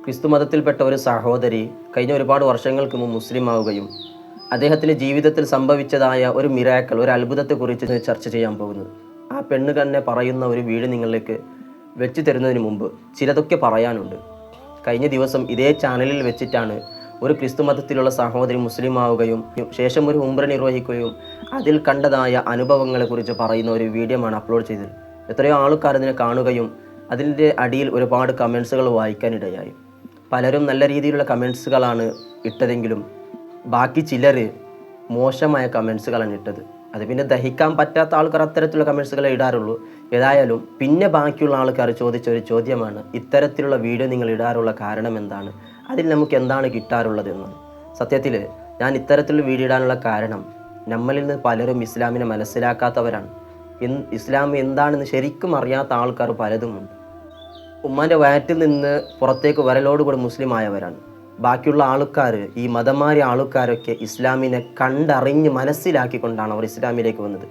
ക്രിസ്തു മതത്തിൽപ്പെട്ട ഒരു സഹോദരി കഴിഞ്ഞ ഒരുപാട് വർഷങ്ങൾക്ക് മുമ്പ് മുസ്ലിം ആവുകയും അദ്ദേഹത്തിൻ്റെ ജീവിതത്തിൽ സംഭവിച്ചതായ ഒരു മിറാക്കിൾ, ഒരു അത്ഭുതത്തെക്കുറിച്ച് ചർച്ച ചെയ്യാൻ പോകുന്നത്. ആ പെണ്ണ് തന്നെ പറയുന്ന ഒരു വീഡിയോ നിങ്ങളിലേക്ക് വെച്ച് തരുന്നതിന് മുമ്പ് ചിലതൊക്കെ പറയാനുണ്ട്. കഴിഞ്ഞ ദിവസം ഇതേ ചാനലിൽ വെച്ചിട്ടാണ് ഒരു ക്രിസ്തു മതത്തിലുള്ള സഹോദരി മുസ്ലിം ആവുകയും ശേഷം ഒരു ഉംറ നിർവഹിക്കുകയും അതിൽ കണ്ടതായ അനുഭവങ്ങളെക്കുറിച്ച് പറയുന്ന ഒരു വീഡിയോ ആണ് അപ്ലോഡ് ചെയ്തത്. എത്രയോ ആൾക്കാർ അതിനെ കാണുകയും അതിൻ്റെ അടിയിൽ ഒരുപാട് കമൻസുകൾ വായിക്കാനിടയായി. പലരും നല്ല രീതിയിലുള്ള കമൻസുകളാണ് ഇട്ടതെങ്കിലും ബാക്കി ചിലർ മോശമായ കമൻസുകളാണ് ഇട്ടത്. അത് പിന്നെ ദഹിക്കാൻ പറ്റാത്ത ആൾക്കാർ അത്തരത്തിലുള്ള കമൻസുകളെ ഇടാറുള്ളൂ. ഏതായാലും പിന്നെ ബാക്കിയുള്ള ആൾക്കാർ ചോദിച്ച ഒരു ചോദ്യമാണ്, ഇത്തരത്തിലുള്ള വീഡിയോ നിങ്ങൾ ഇടാറുള്ള കാരണം എന്താണ്, അതിൽ നമുക്ക് എന്താണ് കിട്ടാറുള്ളതെന്നാണ്. സത്യത്തിൽ ഞാൻ ഇത്തരത്തിലുള്ള വീഡിയോ ഇടാനുള്ള കാരണം, നമ്മളിൽ നിന്ന് പലരും ഇസ്ലാമിനെ മനസ്സിലാക്കാത്തവരാണ്. ഇസ്ലാം എന്താണെന്ന് ശരിക്കും അറിയാത്ത ആൾക്കാർ പലതുമുണ്ട്. ഉമ്മാൻ്റെ വയറ്റിൽ നിന്ന് പുറത്തേക്ക് വരലോടുകൂടി മുസ്ലിം ആയവരാണ്. ബാക്കിയുള്ള ആൾക്കാർ, ഈ മതം മാറിയ ആൾക്കാരൊക്കെ ഇസ്ലാമിനെ കണ്ടറിഞ്ഞ് മനസ്സിലാക്കിക്കൊണ്ടാണ് അവർ ഇസ്ലാമിലേക്ക് വന്നത്.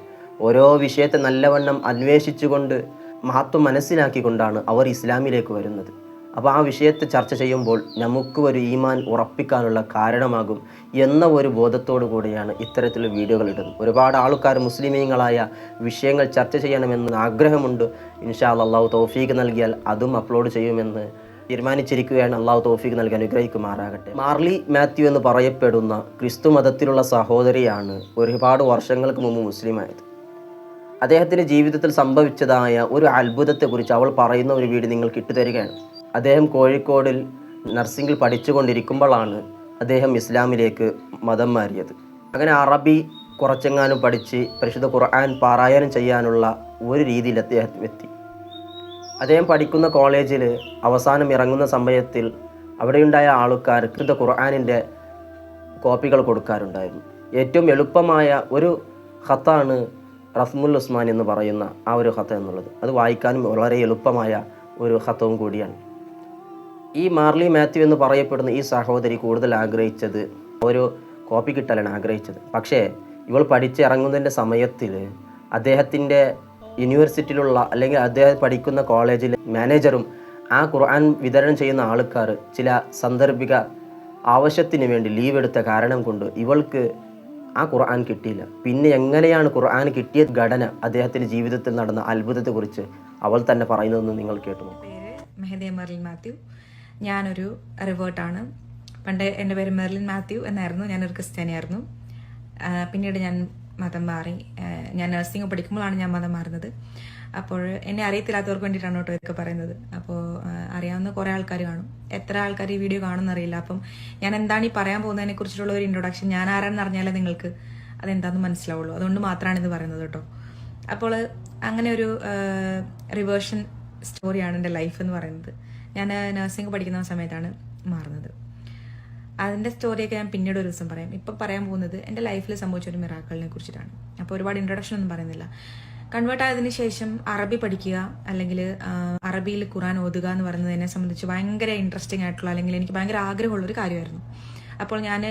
ഓരോ വിഷയത്തെ നല്ലവണ്ണം അന്വേഷിച്ചുകൊണ്ട് മഹത്വം മനസ്സിലാക്കിക്കൊണ്ടാണ് അവർ ഇസ്ലാമിലേക്ക് വരുന്നത്. അപ്പോൾ ആ വിഷയത്തെ ചർച്ച ചെയ്യുമ്പോൾ നമുക്ക് ഒരു ഈമാൻ ഉറപ്പിക്കാനുള്ള കാരണമാകും എന്ന ഒരു ബോധത്തോടു കൂടിയാണ് ഇത്തരത്തിലുള്ള വീഡിയോകൾ ഇടുന്നത്. ഒരുപാട് ആൾക്കാർ മുസ്ലിമീങ്ങളായ വിഷയങ്ങൾ ചർച്ച ചെയ്യണമെന്ന് ആഗ്രഹമുണ്ട്. ഇൻഷാ അല്ലാഹു തൗഫീഖ് നൽകിയാൽ അതും അപ്ലോഡ് ചെയ്യുമെന്ന് തീരുമാനിച്ചിരിക്കുകയാണ്. അള്ളാഹു തൗഫീഖ് നൽകി അനുഗ്രഹിക്കുമാറാകട്ടെ. മാർലി മാത്യു എന്ന് പറയപ്പെടുന്ന ക്രിസ്തു മതത്തിലുള്ള സഹോദരിയാണ് ഒരുപാട് വർഷങ്ങൾക്ക് മുമ്പ് മുസ്ലിമായത്. അദ്ദേഹത്തിൻ്റെ ജീവിതത്തിൽ സംഭവിച്ചതായ ഒരു അത്ഭുതത്തെക്കുറിച്ച് അവൾ പറയുന്ന ഒരു വീഡിയോ നിങ്ങൾക്ക് ഇട്ടുതരികയാണ്. അദ്ദേഹം കോഴിക്കോടിൽ നഴ്സിംഗിൽ പഠിച്ചുകൊണ്ടിരിക്കുമ്പോഴാണ് അദ്ദേഹം ഇസ്ലാമിലേക്ക് മതം മാറിയത്. അങ്ങനെ അറബി കുറച്ചെങ്ങാനും പഠിച്ച് പരിശുദ്ധ ഖുർആൻ പാരായണം ചെയ്യാനുള്ള ഒരു രീതിയിൽ അദ്ദേഹം എത്തി. അദ്ദേഹം പഠിക്കുന്ന കോളേജിൽ അവസാനം ഇറങ്ങുന്ന സമയത്തിൽ അവിടെയുണ്ടായ ആൾക്കാർ പരിശുദ്ധ ഖുർആനിൻ്റെ കോപ്പികൾ കൊടുക്കാറുണ്ടായിരുന്നു. ഏറ്റവും എളുപ്പമായ ഒരു ഖത്താണ് റസ്മുൽ ഉസ്മാൻ എന്ന് പറയുന്ന ആ ഒരു ഖത്ത് എന്നുള്ളത്. അത് വായിക്കാനും വളരെ എളുപ്പമായ ഒരു ഖത്തവും കൂടിയാണ്. ഈ മാർലി മാത്യു എന്ന് പറയപ്പെടുന്ന ഈ സഹോദരി കൂടുതൽ ആഗ്രഹിച്ചത് ഒരു കോപ്പി കിട്ടാനാണ് ആഗ്രഹിച്ചത്. പക്ഷേ ഇവൾ പഠിച്ചിറങ്ങുന്നതിൻ്റെ സമയത്തിൽ അദ്ദേഹത്തിൻ്റെ യൂണിവേഴ്സിറ്റിയിലുള്ള അല്ലെങ്കിൽ അദ്ദേഹം പഠിക്കുന്ന കോളേജിലെ മാനേജറും ആ ഖുർആൻ വിതരണം ചെയ്യുന്ന ആൾക്കാർ ചില സാന്ദർഭിക ആവശ്യത്തിന് വേണ്ടി ലീവ് എടുത്ത കാരണം കൊണ്ട് ഇവൾക്ക് ആ ഖുർആൻ കിട്ടിയില്ല. പിന്നെ എങ്ങനെയാണ് ഖുർആൻ കിട്ടിയ ഘടന, അദ്ദേഹത്തിൻ്റെ ജീവിതത്തിൽ നടന്ന അത്ഭുതത്തെക്കുറിച്ച് അവൾ തന്നെ പറയുന്നതെന്ന് നിങ്ങൾ കേട്ടു. പേര് മെഹദിയ മെർലിൻ മാത്യു. ഞാനൊരു റിവേർട്ടാണ്. പണ്ട് എൻ്റെ പേര് മെർലിൻ മാത്യു എന്നായിരുന്നു. ഞാനൊരു ക്രിസ്ത്യാനിയായിരുന്നു. പിന്നീട് ഞാൻ മതം മാറി. ഞാൻ നഴ്സിംഗ് പഠിക്കുമ്പോഴാണ് ഞാൻ മതം മാറുന്നത്. അപ്പോൾ എന്നെ അറിയത്തില്ലാത്തവർക്ക് വേണ്ടിയിട്ടാണ് കേട്ടോ ഇതൊക്കെ പറയുന്നത്. അപ്പോൾ അറിയാവുന്ന കുറേ ആൾക്കാർ കാണും. എത്ര ആൾക്കാർ ഈ വീഡിയോ കാണുമെന്നറിയില്ല. അപ്പം ഞാൻ എന്താണ് ഈ പറയാൻ പോകുന്നതിനെ കുറിച്ചിട്ടുള്ള ഒരു ഇൻട്രൊഡക്ഷൻ, ഞാൻ ആരാണെന്ന് അറിഞ്ഞാലേ നിങ്ങൾക്ക് അതെന്താണെന്ന് മനസ്സിലാവുള്ളൂ. അതുകൊണ്ട് മാത്രമാണ് ഇത് പറയുന്നത് കേട്ടോ. അപ്പോൾ അങ്ങനെ ഒരു റിവേർഷൻ സ്റ്റോറിയാണ് എൻ്റെ ലൈഫ് എന്ന് പറയുന്നത്. ഞാൻ നഴ്സിംഗ് പഠിക്കുന്ന സമയത്താണ് മാറുന്നത്. അതിൻ്റെ സ്റ്റോറിയൊക്കെ ഞാൻ പിന്നീട് ഒരു ദിവസം പറയാം. ഇപ്പം പറയാൻ പോകുന്നത് എൻ്റെ ലൈഫിൽ സംഭവിച്ച ഒരു മിറാക്കിളിനെ കുറിച്ചിട്ടാണ്. അപ്പോൾ ഒരുപാട് ഇൻട്രൊഡക്ഷൻ ഒന്നും പറയുന്നില്ല. കൺവേർട്ട് ആയതിനു ശേഷം അറബി പഠിക്കുക അല്ലെങ്കിൽ അറബിയിൽ ഖുർആൻ ഓതുക എന്ന് പറയുന്നത് എന്നെ സംബന്ധിച്ച് ഭയങ്കര ഇൻട്രസ്റ്റിംഗ് ആയിട്ടുള്ള, അല്ലെങ്കിൽ എനിക്ക് ഭയങ്കര ആഗ്രഹമുള്ളൊരു കാര്യമായിരുന്നു. അപ്പോൾ ഞാൻ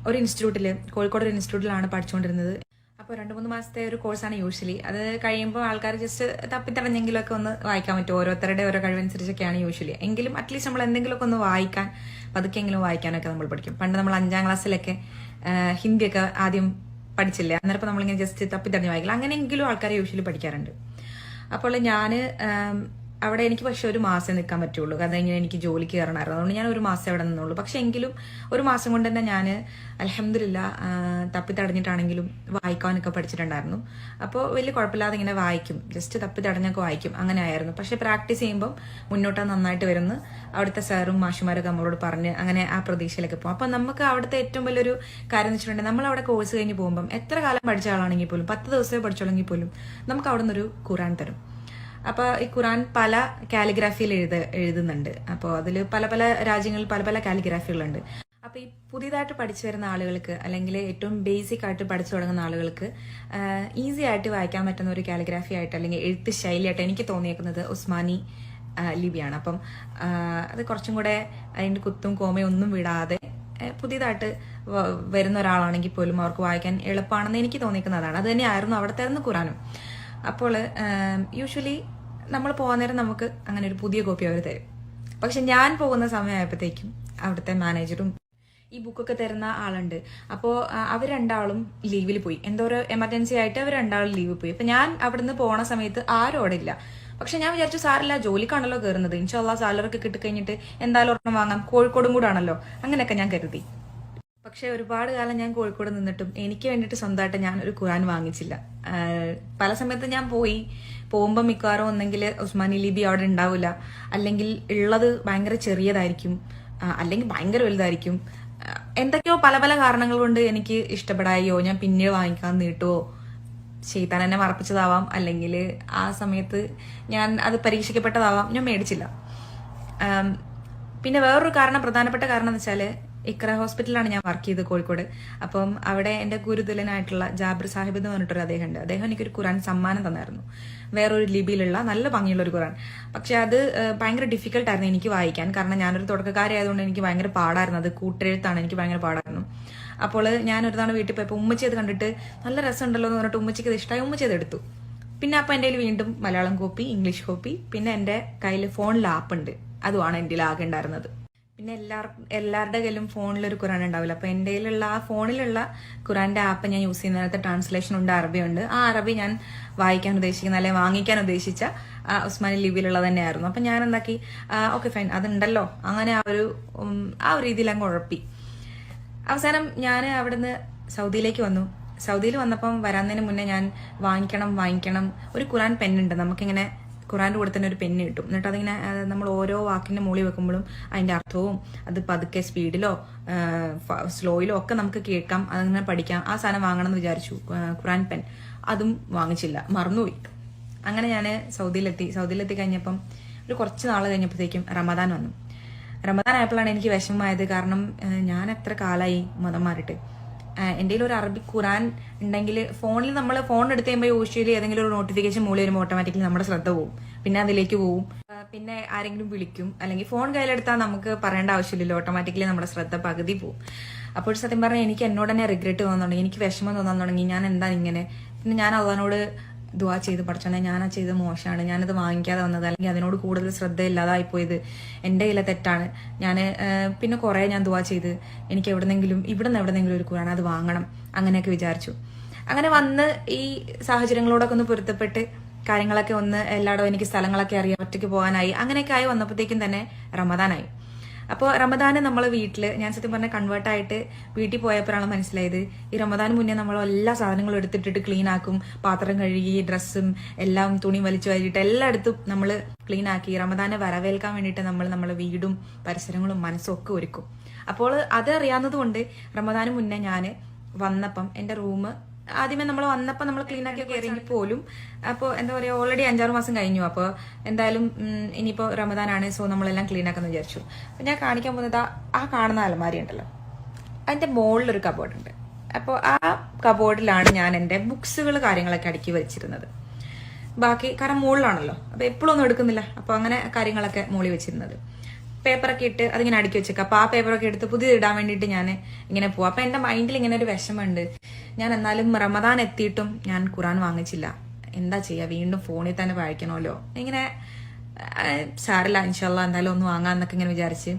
ഒരു ഇൻസ്റ്റിറ്റ്യൂട്ടിൽ, കോഴിക്കോട് ഒരു ഇൻസ്റ്റിറ്റ്യൂട്ടിലാണ് പഠിച്ചുകൊണ്ടിരുന്നത്. അപ്പോൾ 2-3 മാസത്തെ ഒരു കോഴ്സാണ് യൂഷ്വലി. അത് കഴിയുമ്പോൾ ആൾക്കാർ ജസ്റ്റ് തപ്പിത്തടഞ്ഞെങ്കിലുമൊക്കെ ഒന്ന് വായിക്കാൻ പറ്റും. ഓരോരുത്തരുടെ ഓരോ കഴിവനുസരിച്ചൊക്കെയാണ് യൂഷ്വലി. എങ്കിലും അറ്റ്ലീസ്റ്റ് നമ്മൾ എന്തെങ്കിലുമൊക്കെ ഒന്ന് വായിക്കാൻ, പതുക്കെങ്കിലും വായിക്കാനൊക്കെ നമ്മൾ പഠിക്കും. പണ്ട് നമ്മൾ 5ാം ക്ലാസ്സിലൊക്കെ ഹിന്ദിയൊക്കെ ആദ്യം പഠിച്ചില്ല. അന്നേരം നമ്മളിങ്ങനെ ജസ്റ്റ് തപ്പിത്തടഞ്ഞ് വായിക്കില്ല. അങ്ങനെയെങ്കിലും ആൾക്കാർ യൂഷ്വലി പഠിക്കാറുണ്ട്. അപ്പോൾ ഞാൻ അവിടെ എനിക്ക് പക്ഷെ ഒരു മാസം നിൽക്കാൻ പറ്റുള്ളൂ. കാരണം ഇങ്ങനെ എനിക്ക് ജോലിക്ക് കയറണമായിരുന്നു. അതുകൊണ്ട് ഞാൻ ഒരു മാസം അവിടെ നിന്നുള്ളൂ. പക്ഷെ എങ്കിലും ഒരു മാസം കൊണ്ട് തന്നെ ഞാൻ അൽഹംദുലില്ലാ തപ്പിത്തടഞ്ഞിട്ടാണെങ്കിലും വായിക്കാനൊക്കെ പഠിച്ചിട്ടുണ്ടായിരുന്നു. അപ്പോൾ വലിയ കുഴപ്പമില്ലാതെ ഇങ്ങനെ വായിക്കും, ജസ്റ്റ് തപ്പിത്തടഞ്ഞൊക്കെ വായിക്കും. അങ്ങനെ ആയിരുന്നു. പക്ഷെ പ്രാക്ടീസ് ചെയ്യുമ്പം മുന്നോട്ട് നന്നായിട്ട് വരുന്നു. അവിടുത്തെ സാറും മാഷുമാരൊക്കെ നമ്മളോട് പറഞ്ഞ് അങ്ങനെ ആ പ്രതീക്ഷയിലൊക്കെ പോകും. അപ്പം നമുക്ക് അവിടുത്തെ ഏറ്റവും വലിയൊരു കാര്യം എന്ന് വെച്ചിട്ടുണ്ടെങ്കിൽ, നമ്മൾ അവിടെ കോഴ്സ് കഴിഞ്ഞ് പോകുമ്പം എത്ര കാലം പഠിച്ച ആളാണെങ്കിൽ പോലും, 10 ദിവസമേ പഠിച്ചോളെങ്കിൽ പോലും നമുക്ക് അവിടെ നിന്നൊരു ഖുർആൻ തരും. അപ്പോൾ ഈ ഖുർആൻ പല കാലിഗ്രാഫിയിൽ എഴുതുന്നുണ്ട്. അപ്പോൾ അതിൽ പല പല രാജ്യങ്ങളിൽ പല പല കാലിഗ്രാഫികളുണ്ട്. അപ്പോൾ ഈ പുതിയതായിട്ട് പഠിച്ചു വരുന്ന ആളുകൾക്ക്, അല്ലെങ്കിൽ ഏറ്റവും ബേസിക് ആയിട്ട് പഠിച്ചു തുടങ്ങുന്ന ആളുകൾക്ക് ഈസി ആയിട്ട് വായിക്കാൻ പറ്റുന്ന ഒരു കാലിഗ്രാഫി ആയിട്ട്, അല്ലെങ്കിൽ എഴുത്ത് ശൈലിയായിട്ട് എനിക്ക് തോന്നിയേക്കുന്നത് ഉസ്മാനി ലിപിയാണ്. അപ്പം അത് കുറച്ചും കൂടെ അതിൻ്റെ കുത്തും കോമയും ഒന്നും വിടാതെ പുതിയതായിട്ട് വരുന്ന ഒരാളാണെങ്കിൽ പോലും അവർക്ക് വായിക്കാൻ എളുപ്പമാണെന്ന് എനിക്ക് തോന്നിക്കുന്നതാണ്. അത് തന്നെയായിരുന്നു അവിടുത്തെ ഖുർആനും. അപ്പോൾ യൂഷ്വലി നമ്മൾ പോകാൻ നേരം നമുക്ക് അങ്ങനെ ഒരു പുതിയ കോപ്പി അവർ തരും. പക്ഷെ ഞാൻ പോകുന്ന സമയമായപ്പോഴത്തേക്കും അവിടുത്തെ മാനേജറും ഈ ബുക്കൊക്കെ തരുന്ന ആളുണ്ട്. അപ്പോൾ അവർ രണ്ടാളും ലീവിൽ പോയി, എന്തോ ഒരു എമർജൻസി ആയിട്ട് അവർ രണ്ടാളും ലീവിൽ പോയി. അപ്പൊ ഞാൻ അവിടുന്ന് പോണ സമയത്ത് ആരും അവിടെ ഇല്ല. പക്ഷെ ഞാൻ വിചാരിച്ചു സാറില്ല, ജോലിക്കാണല്ലോ കയറുന്നത്, ഇൻഷാല്ലാ സാലറി ഒക്കെ കിട്ടിക്കഴിഞ്ഞിട്ട് എന്തായാലും ഒരെണ്ണം വാങ്ങാം, കോഴിക്കോടും കൂടെ ആണല്ലോ, അങ്ങനെയൊക്കെ ഞാൻ കരുതി. പക്ഷെ ഒരുപാട് കാലം ഞാൻ കോഴിക്കോട് നിന്നിട്ടും എനിക്ക് വേണ്ടിയിട്ട് സ്വന്തമായിട്ട് ഞാൻ ഒരു ഖുറാൻ വാങ്ങിച്ചില്ല. പല സമയത്ത് ഞാൻ പോകുമ്പോൾ മിക്കവാറും ഒന്നെങ്കിൽ ഉസ്മാനി ലിബി അവിടെ ഉണ്ടാവില്ല, അല്ലെങ്കിൽ ഉള്ളത് ഭയങ്കര ചെറിയതായിരിക്കും, അല്ലെങ്കിൽ ഭയങ്കര വലുതായിരിക്കും. എന്തൊക്കെയോ പല പല കാരണങ്ങൾ കൊണ്ട് എനിക്ക് ഇഷ്ടപ്പെടായോ, ഞാൻ പിന്നീട് വാങ്ങിക്കാൻ നീട്ടുവോ, ചെയ്താൻ എന്നെ മറപ്പിച്ചതാവാം, അല്ലെങ്കിൽ ആ സമയത്ത് ഞാൻ അത് പരീക്ഷിക്കപ്പെട്ടതാവാം, ഞാൻ മേടിച്ചില്ല. പിന്നെ വേറൊരു കാരണം, പ്രധാനപ്പെട്ട കാരണം എന്ന് വെച്ചാൽ ഇക്ര ഹോസ്പിറ്റലിലാണ് ഞാൻ വർക്ക് ചെയ്തത് കോഴിക്കോട്. അപ്പം അവിടെ എൻ്റെ ഗുരുതുലനായിട്ടുള്ള ജാബിർ സാഹിബ് എന്ന് പറഞ്ഞിട്ടൊരു അദ്ദേഹം ഉണ്ട്. അദ്ദേഹം എനിക്കൊരു ഖുറാൻ സമ്മാനം തന്നായിരുന്നു, വേറൊരു ലിപിയിലുള്ള നല്ല ഭംഗിയുള്ള ഒരു ഖുറാൻ. പക്ഷെ അത് ഭയങ്കര ഡിഫിക്കൽട്ടായിരുന്നു എനിക്ക് വായിക്കാൻ, കാരണം ഞാനൊരു തുടക്കക്കാരിയായതുകൊണ്ട് എനിക്ക് ഭയങ്കര പാടായിരുന്നു. അത് കൂട്ടെഴുത്താണ്, എനിക്ക് ഭയങ്കര പാടായിരുന്നു. അപ്പോൾ ഞാൻ ഒരു തവണ വീട്ടിൽ പോയപ്പോൾ ഉമ്മച്ചി അത് കണ്ടിട്ട് നല്ല രസമുണ്ടല്ലോ എന്ന് പറഞ്ഞിട്ട് ഉമ്മച്ചിക്ക് അത് ഇഷ്ടമായി, ഉമ്മച്ചി അത് എടുത്തു. പിന്നെ അപ്പം എൻ്റെ കയ്യിൽ വീണ്ടും മലയാളം കോപ്പി, ഇംഗ്ലീഷ് കോപ്പി, പിന്നെ എൻ്റെ കയ്യിൽ ഫോണിൽ ആപ്പ് ഉണ്ട്, അതുമാണ് എൻ്റെ ആകെ ഉണ്ടായിരുന്നത്. പിന്നെ എല്ലാവരുടെ കയ്യിലും ഫോണിലൊരു ഖുറാൻ ഉണ്ടാവില്ല. അപ്പോൾ എൻ്റെ കയ്യിലുള്ള ആ ഫോണിലുള്ള ഖുറാൻ്റെ ആപ്പ് ഞാൻ യൂസ് ചെയ്യുന്നതിനകത്ത് ട്രാൻസ്ലേഷൻ ഉണ്ട്, അറബിയുണ്ട്. ആ അറബി ഞാൻ വായിക്കാൻ ഉദ്ദേശിക്കുന്ന അല്ലെങ്കിൽ വാങ്ങിക്കാൻ ഉദ്ദേശിച്ച ഉസ്മാനി ലിപിയിലുള്ളത് തന്നെയായിരുന്നു. അപ്പം ഞാൻ എന്താക്കി, ഓക്കെ ഫൈൻ, അതുണ്ടല്ലോ, അങ്ങനെ ആ ഒരു രീതിയിൽ അങ്ങ് ഉഴപ്പി. അവസാനം ഞാൻ അവിടുന്ന് സൗദിയിലേക്ക് വന്നു. സൗദിയിൽ വന്നപ്പം വരാന്നതിന് മുന്നേ ഞാൻ വാങ്ങിക്കണം ഒരു ഖുറാൻ പെന്നുണ്ട്, നമുക്കിങ്ങനെ ഖുറാൻ്റെ കൂടെ തന്നെ ഒരു പെന്ന് കിട്ടും. എന്നിട്ട് അതിങ്ങനെ നമ്മൾ ഓരോ വാക്കിൻ്റെ മുകളിൽ വെക്കുമ്പോഴും അതിൻ്റെ അർത്ഥവും അത് പതുക്കെ സ്പീഡിലോ സ്ലോയിലോ ഒക്കെ നമുക്ക് കേൾക്കാം, അതങ്ങനെ പഠിക്കാം. ആ സാധനം വാങ്ങണം എന്ന് വിചാരിച്ചു, ഖുറാൻ പെൻ. അതും വാങ്ങിച്ചില്ല, മറന്നുപോയി. അങ്ങനെ ഞാൻ സൗദിയിലെത്തി കഴിഞ്ഞപ്പം ഒരു കുറച്ച് നാൾ കഴിഞ്ഞപ്പോഴത്തേക്കും റമദാൻ വന്നു. റമദാൻ ആയപ്പോഴാണ് എനിക്ക് വിഷമമായത്. കാരണം ഞാൻ എത്ര കാലമായി മതം മാറിയിട്ട്. എൻ്റെ കയ്യിൽ ഒരു അറബി ഖുറാൻ ഉണ്ടെങ്കിൽ ഫോണിൽ നമ്മൾ ഫോൺ എടുത്ത് കഴിയുമ്പോൾ യൂഷ്വലി ഏതെങ്കിലും ഒരു നോട്ടിഫിക്കേഷൻ മൂലം വരുമ്പോൾ ഓട്ടോമാറ്റിക്കലി നമ്മുടെ ശ്രദ്ധ പോവും, പിന്നെ അതിലേക്ക് പോവും. പിന്നെ ആരെങ്കിലും വിളിക്കും, അല്ലെങ്കിൽ ഫോൺ കയ്യിലെടുത്താൽ നമുക്ക് പറയേണ്ട ആവശ്യമില്ലല്ലോ, ഓട്ടോമാറ്റിക്കലി നമ്മുടെ ശ്രദ്ധ പകുതി പോവും. അപ്പോൾ സത്യം പറഞ്ഞാൽ എനിക്ക് എന്നോട് തന്നെ റിഗ്രറ്റ് തോന്നാൻ തുടങ്ങി, എനിക്ക് വിഷമം തോന്നാൻ തുടങ്ങി. ഞാൻ എന്താ ഇങ്ങനെ? പിന്നെ ഞാൻ അള്ളാനോട് ദുആ ചെയ്ത്, പഠിച്ചോണേ ഞാനാ ചെയ്ത് മോശമാണ്, ഞാനത് വാങ്ങിക്കാതെ വന്നത്, അല്ലെങ്കിൽ അതിനോട് കൂടുതൽ ശ്രദ്ധ ഇല്ലാതായിപ്പോയത് എൻ്റെ കയ്യിലെ തെറ്റാണ്. ഞാൻ പിന്നെ കുറേ ഞാൻ ദുആ ചെയ്ത് എനിക്ക് എവിടെന്നെങ്കിലും ഒരു ഖുറാൻ അത് വാങ്ങണം, അങ്ങനെയൊക്കെ വിചാരിച്ചു. അങ്ങനെ വന്ന് ഈ സാഹചര്യങ്ങളോടൊക്കെ ഒന്ന് പൊരുത്തപ്പെട്ട് കാര്യങ്ങളൊക്കെ ഒന്ന് എല്ലായിടവും എനിക്ക് സ്ഥലങ്ങളൊക്കെ അറിയാം, ഒറ്റയ്ക്ക് പോകാനായി. അങ്ങനെയൊക്കെ ആയി വന്നപ്പോഴത്തേക്കും തന്നെ റമദാനായി. അപ്പോൾ റമദാന് നമ്മൾ ഞാൻ സത്യം പറഞ്ഞാൽ കൺവേർട്ടായിട്ട് വീട്ടിൽ പോയപ്പോഴാണ് മനസ്സിലായത്, ഈ റമദാന് മുന്നേ നമ്മൾ എല്ലാ സാധനങ്ങളും എടുത്തിട്ടിട്ട് ക്ലീൻ ആക്കും, പാത്രം കഴുകി, ഡ്രസ്സും എല്ലാം തുണി വലിച്ചു വാരിയിട്ട് എല്ലായിടത്തും നമ്മൾ ക്ലീൻ ആക്കി റമദാനെ വരവേൽക്കാൻ വേണ്ടിയിട്ട് നമ്മളെ വീടും പരിസരങ്ങളും മനസ്സും ഒക്കെ ഒരുക്കും. അപ്പോൾ അത് അറിയാവുന്നത് കൊണ്ട് റമദാന് മുന്നേ ഞാൻ വന്നപ്പം എൻ്റെ റൂം ആദ്യമേ നമ്മൾ വന്നപ്പോൾ നമ്മൾ ക്ലീൻ ആക്കി കയറിയെങ്കിൽ പോലും അപ്പോൾ എന്താ പറയുക, ഓൾറെഡി 5-6 മാസം കഴിഞ്ഞു. അപ്പോൾ എന്തായാലും ഇനിയിപ്പോൾ റമദാനാണ്, സോ നമ്മളെല്ലാം ക്ലീൻ ആക്കാമെന്ന് വിചാരിച്ചു. അപ്പം ഞാൻ കാണിക്കാൻ പോകുന്നത് ആ കാണുന്ന അലമാരി ഉണ്ടല്ലോ, അതിൻ്റെ മുകളിലൊരു കബോർഡുണ്ട്. അപ്പോൾ ആ കബോർഡിലാണ് ഞാൻ എൻ്റെ ബുക്സുകൾ കാര്യങ്ങളൊക്കെ അടുക്കി വെച്ചിരുന്നത്. ബാക്കി കാരണം മുകളിലാണല്ലോ, അപ്പോൾ എപ്പോഴും ഒന്നും എടുക്കുന്നില്ല, അപ്പോൾ അങ്ങനെ കാര്യങ്ങളൊക്കെ മുകളിൽ വെച്ചിരുന്നത്. പേപ്പറൊക്കെ ഇട്ട് അതിങ്ങനെ അടുക്കി വെച്ചേക്കാം. അപ്പോൾ ആ പേപ്പറൊക്കെ എടുത്ത് പുതിയത് ഇടാൻ വേണ്ടിയിട്ട് ഞാൻ ഇങ്ങനെ പോവാം. അപ്പോൾ എൻ്റെ മൈൻഡിൽ ഇങ്ങനെ ഒരു വിഷമമുണ്ട്, ഞാൻ എന്നാലും റമദാൻ എത്തിയിട്ടും ഞാൻ ഖുറാൻ വാങ്ങിച്ചില്ല, എന്താ ചെയ്യുക, വീണ്ടും ഫോണിൽ തന്നെ വായിക്കണമല്ലോ, ഇങ്ങനെ സാരില്ല ഇൻഷാല്ലാ എന്തായാലും ഒന്ന് വാങ്ങാമെന്നൊക്കെ ഇങ്ങനെ വിചാരിച്ച്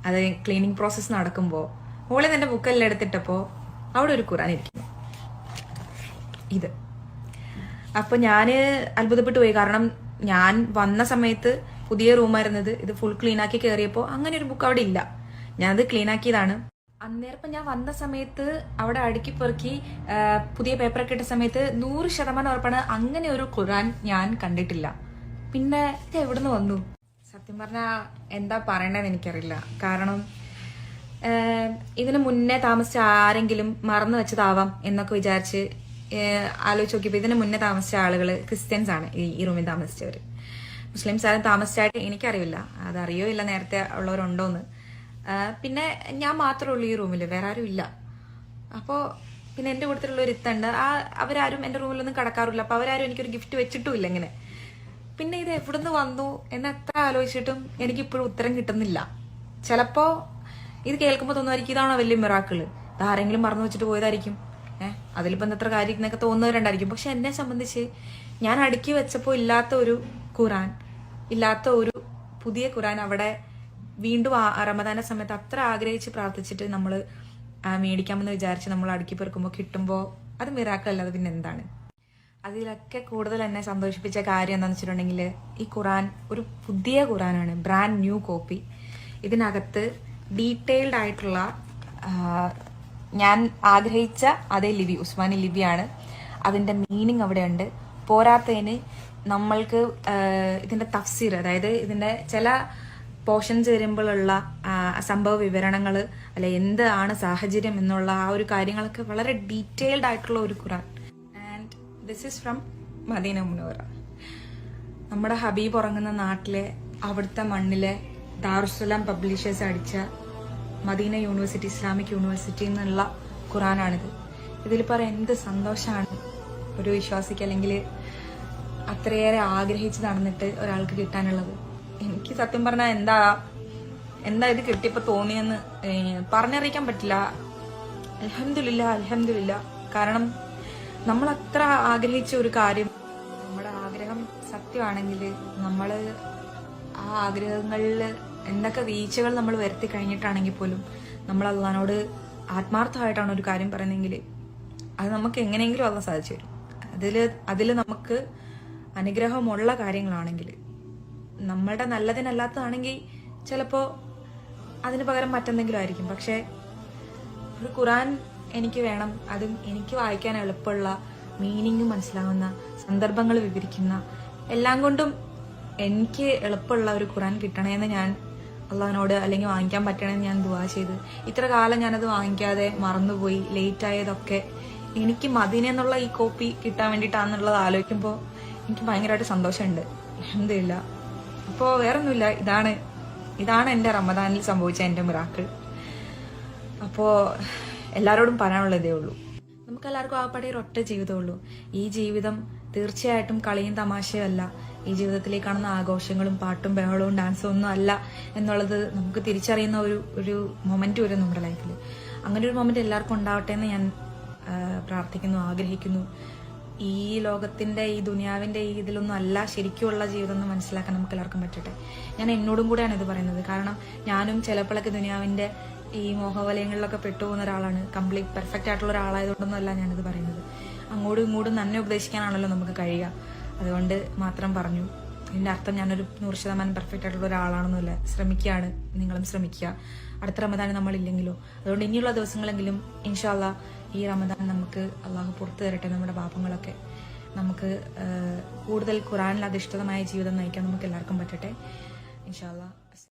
അത് ക്ലീനിങ് പ്രോസസ്സ് നടക്കുമ്പോൾ മുകളിൽ എൻ്റെ ബുക്കെല്ലാം എടുത്തിട്ടപ്പോൾ അവിടെ ഒരു ഖുറാൻ ഇരിക്കുന്നു, ഇത്. അപ്പോൾ ഞാൻ അത്ഭുതപ്പെട്ടു പോയി. കാരണം ഞാൻ വന്ന സമയത്ത് പുതിയ റൂമായിരുന്നത്, ഇത് ഫുൾ ക്ലീൻ ആക്കി കയറിയപ്പോൾ അങ്ങനെ ഒരു ബുക്ക് അവിടെ ഇല്ല. ഞാനത് ക്ലീൻ ആക്കിയതാണ്. അന്നേരം ഞാൻ വന്ന സമയത്ത് അവിടെ അടുക്കി പെറുക്കി പുതിയ പേപ്പറൊക്കെ ഇട്ട സമയത്ത് 100% ഉറപ്പാണ് അങ്ങനെ ഒരു ഖുറാൻ ഞാൻ കണ്ടിട്ടില്ല. പിന്നെ ഇത് എവിടുന്ന് വന്നു? സത്യം പറഞ്ഞാൽ എന്താ പറയണ്ടതെന്ന് എനിക്കറിയില്ല. കാരണം ഇതിന് മുന്നേ താമസിച്ച ആരെങ്കിലും മറന്നു വെച്ചതാവാം എന്നൊക്കെ വിചാരിച്ച് ആലോചിച്ച് നോക്കിയപ്പോൾ ഇതിന് മുന്നേ താമസിച്ച ആളുകൾ ക്രിസ്ത്യൻസ് ആണ് ഈ റൂമിൽ താമസിച്ചവർ. മുസ്ലിംസ് ആരും താമസിച്ചായിട്ട് എനിക്കറിയില്ല, അതറിയോ ഇല്ല നേരത്തെ ഉള്ളവരുണ്ടോന്ന്. പിന്നെ ഞാൻ മാത്രമേ ഉള്ളൂ ഈ റൂമിൽ, വേറെ ആരും ഇല്ല. അപ്പോൾ പിന്നെ എൻ്റെ കൂട്ടത്തിലുള്ള ഒരു ഇത്തുണ്ട്, അവരാരും എൻ്റെ റൂമിലൊന്നും കിടക്കാറില്ല. അപ്പോൾ അവരാരും എനിക്കൊരു ഗിഫ്റ്റ് വെച്ചിട്ടുമില്ല ഇങ്ങനെ. പിന്നെ ഇത് എവിടുന്ന് വന്നു എന്ന് എത്ര ആലോചിച്ചിട്ടും എനിക്കിപ്പോഴും ഉത്തരം കിട്ടുന്നില്ല. ചിലപ്പോൾ ഇത് കേൾക്കുമ്പോൾ തോന്നുമായിരിക്കും ഇതാണോ വലിയ മിറാക്കിള്, ഇതാരെങ്കിലും മറന്നു വെച്ചിട്ട് പോയതായിരിക്കും, അതിലിപ്പോൾ എത്ര കാര്യം എന്നൊക്കെ തോന്നുന്നവരുണ്ടായിരിക്കും. പക്ഷെ എന്നെ സംബന്ധിച്ച് ഞാൻ അടുക്കി വെച്ചപ്പോൾ ഇല്ലാത്ത ഒരു ഖുറാൻ, ഇല്ലാത്ത ഒരു പുതിയ ഖുറാൻ അവിടെ വീണ്ടും റമദാന്റെ സമയത്ത് അത്ര ആഗ്രഹിച്ച് പ്രാർത്ഥിച്ചിട്ട് നമ്മൾ മേടിക്കാമെന്ന് വിചാരിച്ച് നമ്മൾ അടുക്കി പെറുക്കുമ്പോൾ കിട്ടുമ്പോൾ അത് മിറാക്കിൾ അല്ലാതെ പിന്നെ എന്താണ്? അതിലൊക്കെ കൂടുതൽ എന്നെ സന്തോഷിപ്പിച്ച കാര്യം എന്താണെന്ന് വെച്ചിട്ടുണ്ടെങ്കിൽ ഈ ഖുറാൻ ഒരു പുതിയ ഖുറാനാണ്, ബ്രാൻഡ് ന്യൂ കോപ്പി. ഇതിനകത്ത് ഡീറ്റെയിൽഡ് ആയിട്ടുള്ള ഞാൻ ആഗ്രഹിച്ച അതേ ലിപി, ഉസ്മാനി ലിപിയാണ്. അതിൻ്റെ മീനിങ് അവിടെ ഉണ്ട്. പോരാത്തതിന് നമ്മൾക്ക് ഇതിൻ്റെ തഫ്സീർ, അതായത് ഇതിൻ്റെ ചില പോർഷൻസ് വരുമ്പോഴുള്ള സംഭവ വിവരണങ്ങൾ അല്ലെ എന്താണ് സാഹചര്യം എന്നുള്ള ആ ഒരു കാര്യങ്ങളൊക്കെ വളരെ ഡീറ്റെയിൽഡ് ആയിട്ടുള്ള ഒരു Quran. And this is from Medina Munawwara. നമ്മുടെ ഹബീബ് ഉറങ്ങുന്ന നാട്ടിലെ അവിടുത്തെ മണ്ണിലെ ദാറുസ്സലാം പബ്ലിഷേഴ്സ് അടിച്ച മദീന യൂണിവേഴ്സിറ്റി, ഇസ്ലാമിക് യൂണിവേഴ്സിറ്റി എന്നുള്ള ഖുറാനാണിത്. ഇതിൽ പറയാൻ എന്ത് സന്തോഷമാണ് ഒരു വിശ്വാസിക്ക്, അല്ലെങ്കിൽ അത്രയേറെ ആഗ്രഹിച്ച് നടന്നിട്ട് ഒരാൾക്ക് കിട്ടാനുള്ളത്. എനിക്ക് സത്യം പറഞ്ഞാൽ എന്താ ഇത് കിട്ടിയപ്പോൾ തോന്നിയെന്ന് പറഞ്ഞറിയിക്കാൻ പറ്റില്ല. അൽഹംദുലില്ലാ. കാരണം നമ്മൾ അത്ര ആഗ്രഹിച്ച ഒരു കാര്യം, നമ്മുടെ ആഗ്രഹം സത്യമാണെങ്കിൽ നമ്മൾ ആ ആഗ്രഹങ്ങളിൽ എന്തൊക്കെ വീഴ്ചകൾ നമ്മൾ വരുത്തി കഴിഞ്ഞിട്ടാണെങ്കിൽ പോലും നമ്മൾ അള്ളാഹിനോട് ആത്മാർത്ഥമായിട്ടാണ് ഒരു കാര്യം പറയുന്നതെങ്കിൽ അത് നമുക്ക് എങ്ങനെയെങ്കിലും അള്ളാഹ് സാധിച്ചു തരും. അതിൽ നമുക്ക് അനുഗ്രഹമുള്ള കാര്യങ്ങളാണെങ്കിൽ, നമ്മളുടെ നല്ലതിനല്ലാത്തതാണെങ്കിൽ ചിലപ്പോൾ അതിന് പകരം മറ്റെന്തെങ്കിലും ആയിരിക്കും. പക്ഷേ ഒരു ഖുറാൻ എനിക്ക് വേണം, അതും എനിക്ക് വായിക്കാൻ എളുപ്പമുള്ള, മീനിങ് മനസ്സിലാവുന്ന, സന്ദർഭങ്ങൾ വിവരിക്കുന്ന, എല്ലാം കൊണ്ടും എനിക്ക് എളുപ്പമുള്ള ഒരു ഖുറാൻ കിട്ടണമെന്ന് ഞാൻ അള്ളാഹിനോട്, അല്ലെങ്കിൽ വാങ്ങിക്കാൻ പറ്റണമെന്ന് ഞാൻ ദുആ ചെയ്ത്. ഇത്ര കാലം ഞാനത് വാങ്ങിക്കാതെ മറന്നുപോയി, ലേറ്റ് ആയതൊക്കെ എനിക്ക് മദീന എന്നുള്ള ഈ കോപ്പി കിട്ടാൻ വേണ്ടിയിട്ടാണെന്നുള്ളത് ആലോചിക്കുമ്പോൾ എനിക്ക് ഭയങ്കരമായിട്ട് സന്തോഷമുണ്ട്. അൽഹംദുലില്ലാ. അപ്പോൾ വേറൊന്നുമില്ല, ഇതാണ് എൻ്റെ റമദാനിൽ സംഭവിച്ച എൻ്റെ മിറാക്കിൾ. അപ്പോൾ എല്ലാവരോടും പറയാനുള്ളതേ ഉള്ളൂ, നമുക്കെല്ലാവർക്കും ആകപ്പാടെ ഒരൊറ്റ ജീവിതമുള്ളൂ. ഈ ജീവിതം തീർച്ചയായിട്ടും കളിയും തമാശയും അല്ല. ഈ ജീവിതത്തിലേക്ക് കാണുന്ന ആഘോഷങ്ങളും പാട്ടും ബഹളവും ഡാൻസും ഒന്നും അല്ല എന്നുള്ളത് നമുക്ക് തിരിച്ചറിയുന്ന ഒരു മൊമെന്റ് വരും നമ്മുടെ ലൈഫിൽ. അങ്ങനെ ഒരു മൊമെന്റ് എല്ലാവർക്കും ഉണ്ടാവട്ടെ എന്ന് ഞാൻ പ്രാർത്ഥിക്കുന്നു, ആഗ്രഹിക്കുന്നു. ഈ ലോകത്തിന്റെ, ഈ ദുനിയാവിന്റെ ഈ ഇതിലൊന്നും അല്ല ശരിക്കുമുള്ള ജീവിതം എന്ന് മനസ്സിലാക്കാൻ നമുക്ക് എല്ലാവർക്കും പറ്റട്ടെ. ഞാൻ എന്നോടും കൂടെയാണ് ഇത് പറയുന്നത്. കാരണം ഞാനും ചിലപ്പോഴൊക്കെ ദുനിയാവിന്റെ ഈ മോഹവലയങ്ങളിലൊക്കെ പെട്ടുപോകുന്ന ഒരാളാണ്. കംപ്ലീറ്റ് പെർഫെക്റ്റ് ആയിട്ടുള്ള ഒരാളായതുകൊണ്ടൊന്നും അല്ല ഞാനിത് പറയുന്നത്. അങ്ങോട്ടും ഇങ്ങോട്ടും തന്നെ ഉപദേശിക്കാനാണല്ലോ നമുക്ക് കഴിയുക. അതുകൊണ്ട് മാത്രം പറഞ്ഞു. ഇതിന്റെ അർത്ഥം ഞാനൊരു 100% പെർഫെക്റ്റ് ആയിട്ടുള്ള ഒരാളാണെന്നല്ല. ശ്രമിക്കുകയാണ്, നിങ്ങളും ശ്രമിക്കുക. അടുത്ത റമദാൻ നമ്മളില്ലെങ്കിലോ. അതുകൊണ്ട് ഇനിയുള്ള ദിവസങ്ങളെങ്കിലും ഇൻഷാ അല്ലാ ഈ റമദാൻ നമുക്ക് അള്ളാഹു പുറത്തു തരട്ടെ. നമ്മുടെ പാപങ്ങളൊക്കെ നമുക്ക് കൂടുതൽ ഖുറാനിൽ അധിഷ്ഠിതമായ ജീവിതം നയിക്കാൻ നമുക്ക് എല്ലാവർക്കും പറ്റട്ടെ ഇൻഷാ അല്ലാ.